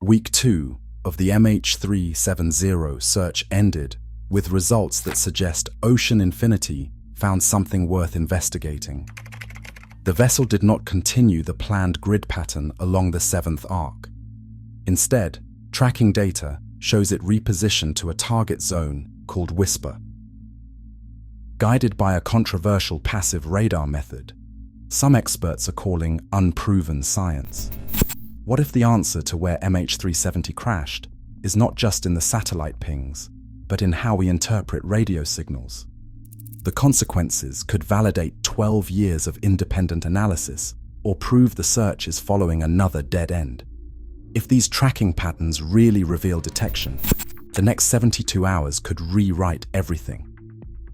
Week 2 of the MH370 search ended with results that suggest Ocean Infinity found something worth investigating. The vessel did not continue the planned grid pattern along the 7th arc. Instead, tracking data shows it repositioned to a target zone called Whisper. Guided by a controversial passive radar method, some experts are calling unproven science. What if the answer to where MH370 crashed is not just in the satellite pings, but in how we interpret radio signals? The consequences could validate 12 years of independent analysis or prove the search is following another dead end. If these tracking patterns really reveal detection, the next 72 hours could rewrite everything.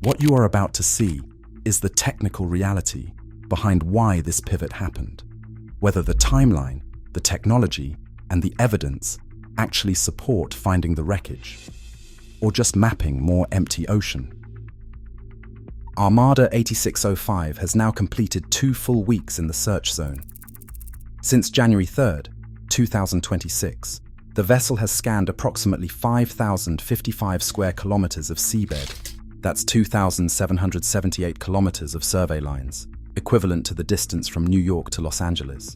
What you are about to see is the technical reality behind why this pivot happened, whether the timeline, the technology, and the evidence actually support finding the wreckage, or just mapping more empty ocean. Armada 8605 has now completed 2 full weeks in the search zone. Since January 3rd, 2026, the vessel has scanned approximately 5,055 square kilometers of seabed. That's 2,778 kilometers of survey lines, equivalent to the distance from New York to Los Angeles.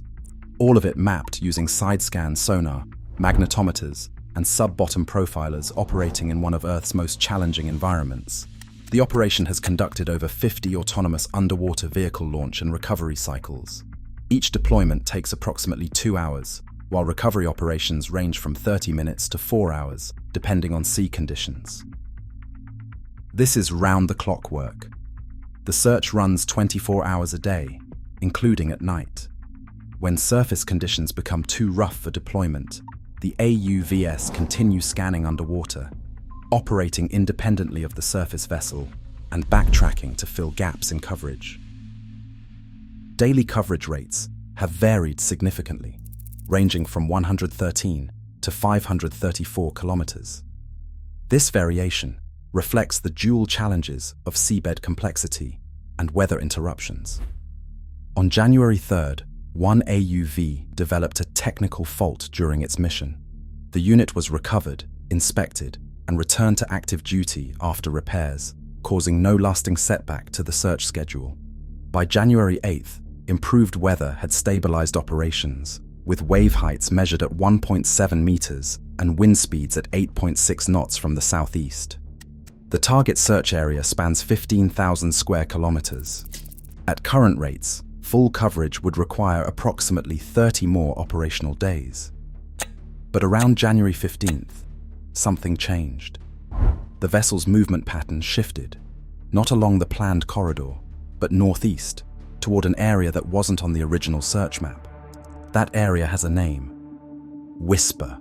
All of it mapped using side-scan sonar, magnetometers, and sub-bottom profilers operating in one of Earth's most challenging environments. The operation has conducted over 50 autonomous underwater vehicle launch and recovery cycles. Each deployment takes approximately 2 hours, while recovery operations range from 30 minutes to 4 hours, depending on sea conditions. This is round-the-clock work. The search runs 24 hours a day, including at night. When surface conditions become too rough for deployment, the AUVS continues scanning underwater, operating independently of the surface vessel and backtracking to fill gaps in coverage. Daily coverage rates have varied significantly, ranging from 113 to 534 kilometers. This variation reflects the dual challenges of seabed complexity and weather interruptions. On January 3rd, one AUV developed a technical fault during its mission. The unit was recovered, inspected, and returned to active duty after repairs, causing no lasting setback to the search schedule. By January 8th, improved weather had stabilized operations, with wave heights measured at 1.7 meters and wind speeds at 8.6 knots from the southeast. The target search area spans 15,000 square kilometers. At current rates, full coverage would require approximately 30 more operational days. But around January 15th, something changed. The vessel's movement pattern shifted, not along the planned corridor, but northeast, toward an area that wasn't on the original search map. That area has a name: Whisper.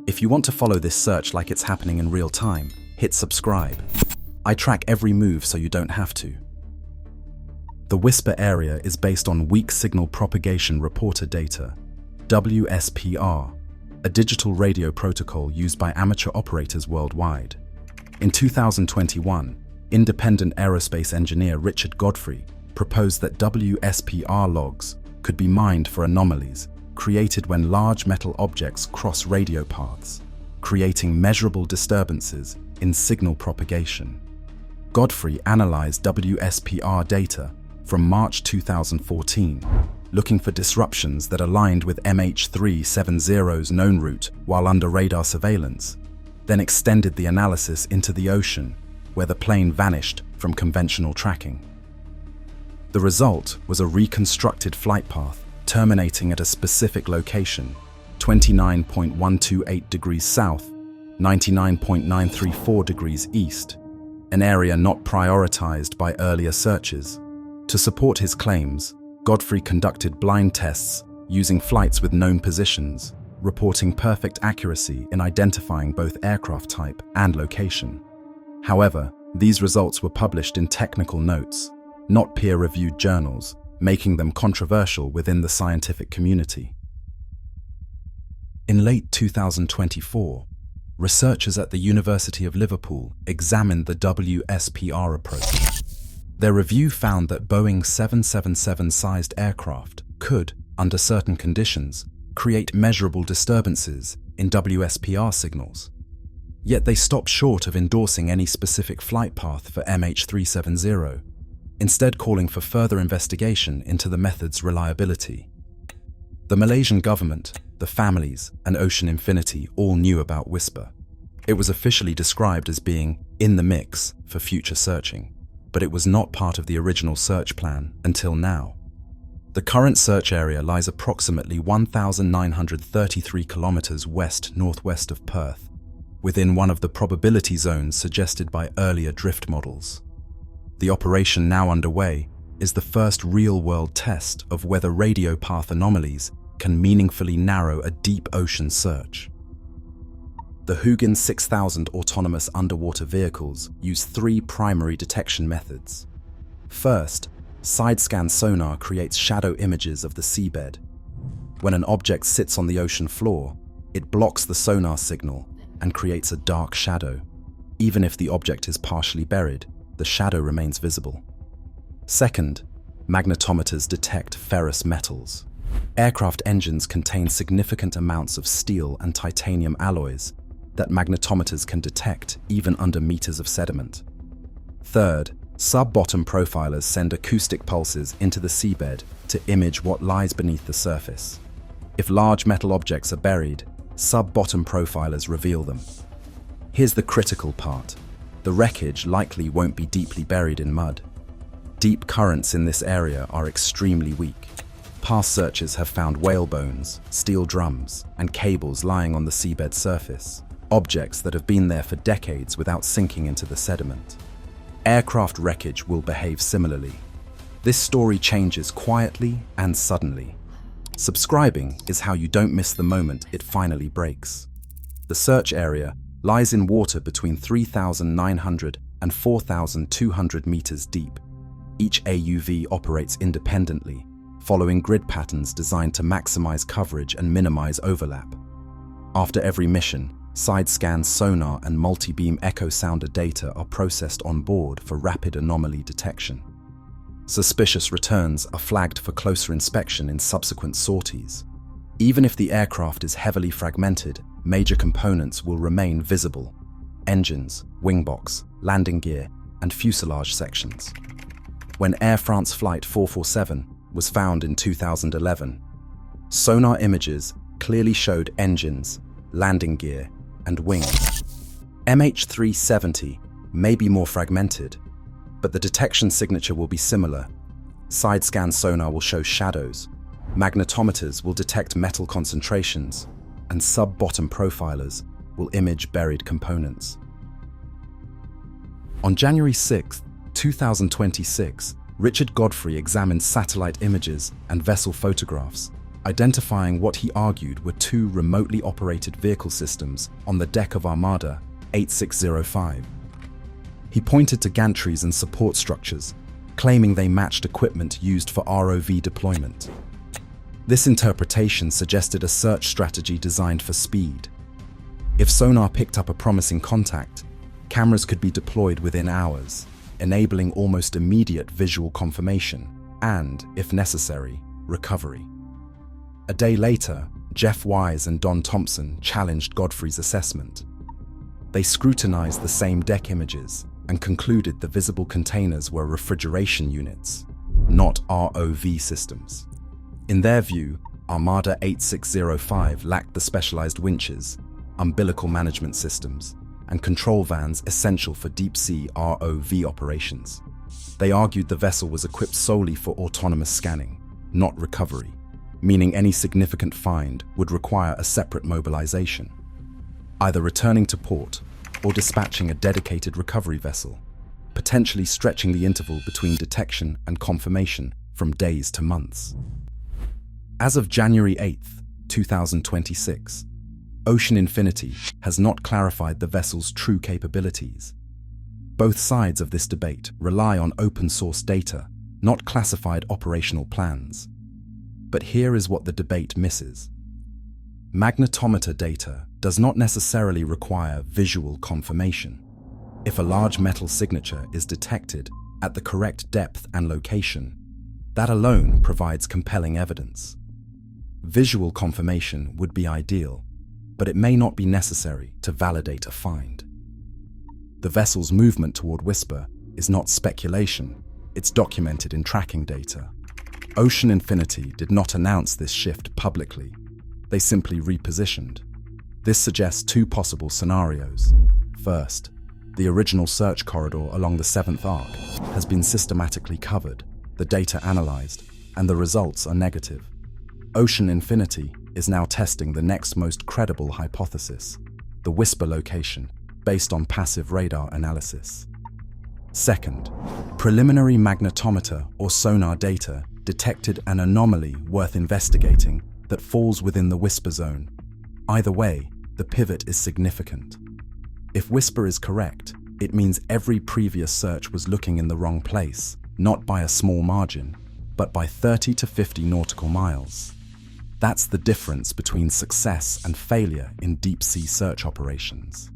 If you want to follow this search like it's happening in real time, hit subscribe. I track every move so you don't have to. The Whisper area is based on weak signal propagation reporter data, WSPR, a digital radio protocol used by amateur operators worldwide. In 2021, independent aerospace engineer Richard Godfrey proposed that WSPR logs could be mined for anomalies created when large metal objects cross radio paths, creating measurable disturbances in signal propagation. Godfrey analyzed WSPR data from March 2014, looking for disruptions that aligned with MH370's known route while under radar surveillance, then extended the analysis into the ocean, where the plane vanished from conventional tracking. The result was a reconstructed flight path terminating at a specific location, 29.128 degrees south, 99.934 degrees east, an area not prioritized by earlier searches. To support his claims, Godfrey conducted blind tests using flights with known positions, reporting perfect accuracy in identifying both aircraft type and location. However, these results were published in technical notes, not peer-reviewed journals, making them controversial within the scientific community. In late 2024, researchers at the University of Liverpool examined the WSPR approach. Their review found that Boeing 777-sized aircraft could, under certain conditions, create measurable disturbances in WSPR signals. Yet they stopped short of endorsing any specific flight path for MH370, instead calling for further investigation into the method's reliability. The Malaysian government, the families, and Ocean Infinity all knew about Whisper. It was officially described as being in the mix for future searching, but it was not part of the original search plan until now. The current search area lies approximately 1,933 kilometers west-northwest of Perth, within one of the probability zones suggested by earlier drift models. The operation now underway is the first real-world test of whether radio path anomalies can meaningfully narrow a deep ocean search. The Hugin 6000 autonomous underwater vehicles use three primary detection methods. First, side-scan sonar creates shadow images of the seabed. When an object sits on the ocean floor, it blocks the sonar signal and creates a dark shadow. Even if the object is partially buried, the shadow remains visible. Second, magnetometers detect ferrous metals. Aircraft engines contain significant amounts of steel and titanium alloys that magnetometers can detect even under meters of sediment. Third, sub-bottom profilers send acoustic pulses into the seabed to image what lies beneath the surface. If large metal objects are buried, sub-bottom profilers reveal them. Here's the critical part. The wreckage likely won't be deeply buried in mud. Deep currents in this area are extremely weak. Past searches have found whale bones, steel drums, and cables lying on the seabed surface, objects that have been there for decades without sinking into the sediment. Aircraft wreckage will behave similarly. This story changes quietly and suddenly. Subscribing is how you don't miss the moment it finally breaks. The search area lies in water between 3,900 and 4,200 meters deep. Each AUV operates independently, following grid patterns designed to maximize coverage and minimize overlap. After every mission, side-scan sonar and multi-beam echo sounder data are processed on board for rapid anomaly detection. Suspicious returns are flagged for closer inspection in subsequent sorties. Even if the aircraft is heavily fragmented, major components will remain visible: engines, wingbox, landing gear, and fuselage sections. When Air France Flight 447 was found in 2011, sonar images clearly showed engines, landing gear, and wings. MH370 may be more fragmented, but the detection signature will be similar. Side-scan sonar will show shadows, magnetometers will detect metal concentrations, and sub-bottom profilers will image buried components. On January 6, 2026, Richard Godfrey examined satellite images and vessel photographs, identifying what he argued were two remotely operated vehicle systems on the deck of Armada 8605. He pointed to gantries and support structures, claiming they matched equipment used for ROV deployment. This interpretation suggested a search strategy designed for speed. If sonar picked up a promising contact, cameras could be deployed within hours, enabling almost immediate visual confirmation and, if necessary, recovery. A day later, Jeff Wise and Don Thompson challenged Godfrey's assessment. They scrutinized the same deck images and concluded the visible containers were refrigeration units, not ROV systems. In their view, Armada 8605 lacked the specialized winches, umbilical management systems, and control vans essential for deep-sea ROV operations. They argued the vessel was equipped solely for autonomous scanning, not recovery, meaning any significant find would require a separate mobilization, either returning to port or dispatching a dedicated recovery vessel, potentially stretching the interval between detection and confirmation from days to months. As of January 8, 2026, Ocean Infinity has not clarified the vessel's true capabilities. Both sides of this debate rely on open-source data, not classified operational plans. But here is what the debate misses. Magnetometer data does not necessarily require visual confirmation. If a large metal signature is detected at the correct depth and location, that alone provides compelling evidence. Visual confirmation would be ideal, but it may not be necessary to validate a find. The vessel's movement toward Whisper is not speculation, it's documented in tracking data. Ocean Infinity did not announce this shift publicly, they simply repositioned. This suggests two possible scenarios. First, the original search corridor along the 7th arc has been systematically covered, the data analyzed, and the results are negative. Ocean Infinity is now testing the next most credible hypothesis, the Whisper location, based on passive radar analysis. Second, preliminary magnetometer or sonar data detected an anomaly worth investigating that falls within the Whisper zone. Either way, the pivot is significant. If Whisper is correct, it means every previous search was looking in the wrong place, not by a small margin, but by 30 to 50 nautical miles. That's the difference between success and failure in deep-sea search operations.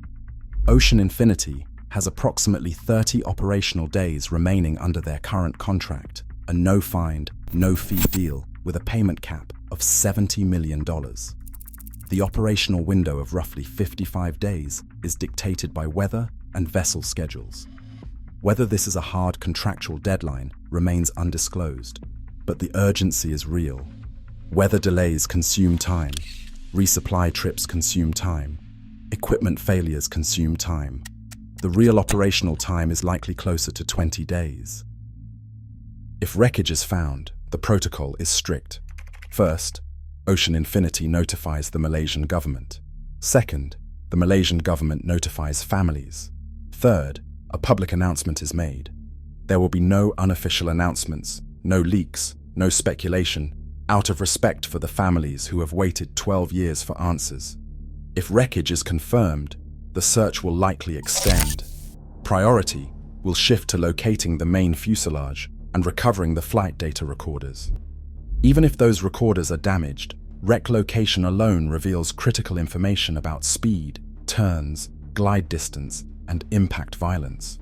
Ocean Infinity has approximately 30 operational days remaining under their current contract, a no-find, no-fee deal with a payment cap of $70 million. The operational window of roughly 55 days is dictated by weather and vessel schedules. Whether this is a hard contractual deadline remains undisclosed, but the urgency is real. Weather delays consume time, resupply trips consume time, equipment failures consume time. The real operational time is likely closer to 20 days. If wreckage is found, the protocol is strict. First, Ocean Infinity notifies the Malaysian government. Second, the Malaysian government notifies families. Third, a public announcement is made. There will be no unofficial announcements, no leaks, no speculation, out of respect for the families who have waited 12 years for answers. If wreckage is confirmed, the search will likely extend. Priority will shift to locating the main fuselage and recovering the flight data recorders. Even if those recorders are damaged, wreck location alone reveals critical information about speed, turns, glide distance, and impact violence.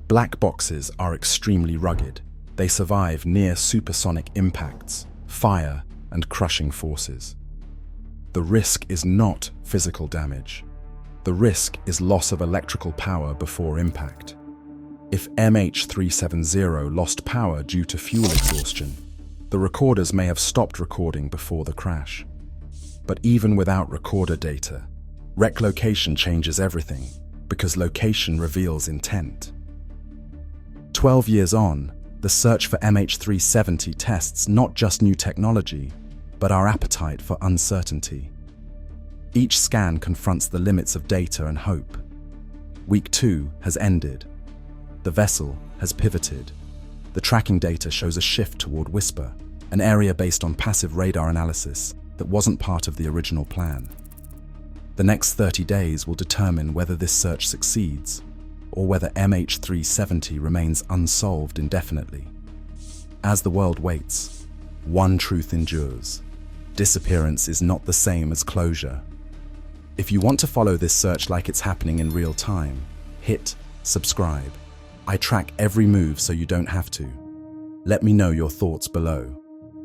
Black boxes are extremely rugged. They survive near supersonic impacts, fire, and crushing forces. The risk is not physical damage. The risk is loss of electrical power before impact. If MH370 lost power due to fuel exhaustion, the recorders may have stopped recording before the crash. But even without recorder data, wreck location changes everything, because location reveals intent. 12 years on, the search for MH370 tests not just new technology, but our appetite for uncertainty. Each scan confronts the limits of data and hope. Week 2 has ended. The vessel has pivoted. The tracking data shows a shift toward Whisper, an area based on passive radar analysis that wasn't part of the original plan. The next 30 days will determine whether this search succeeds, or whether MH370 remains unsolved indefinitely. As the world waits, one truth endures: disappearance is not the same as closure. If you want to follow this search like it's happening in real time, hit subscribe. I track every move so you don't have to. Let me know your thoughts below.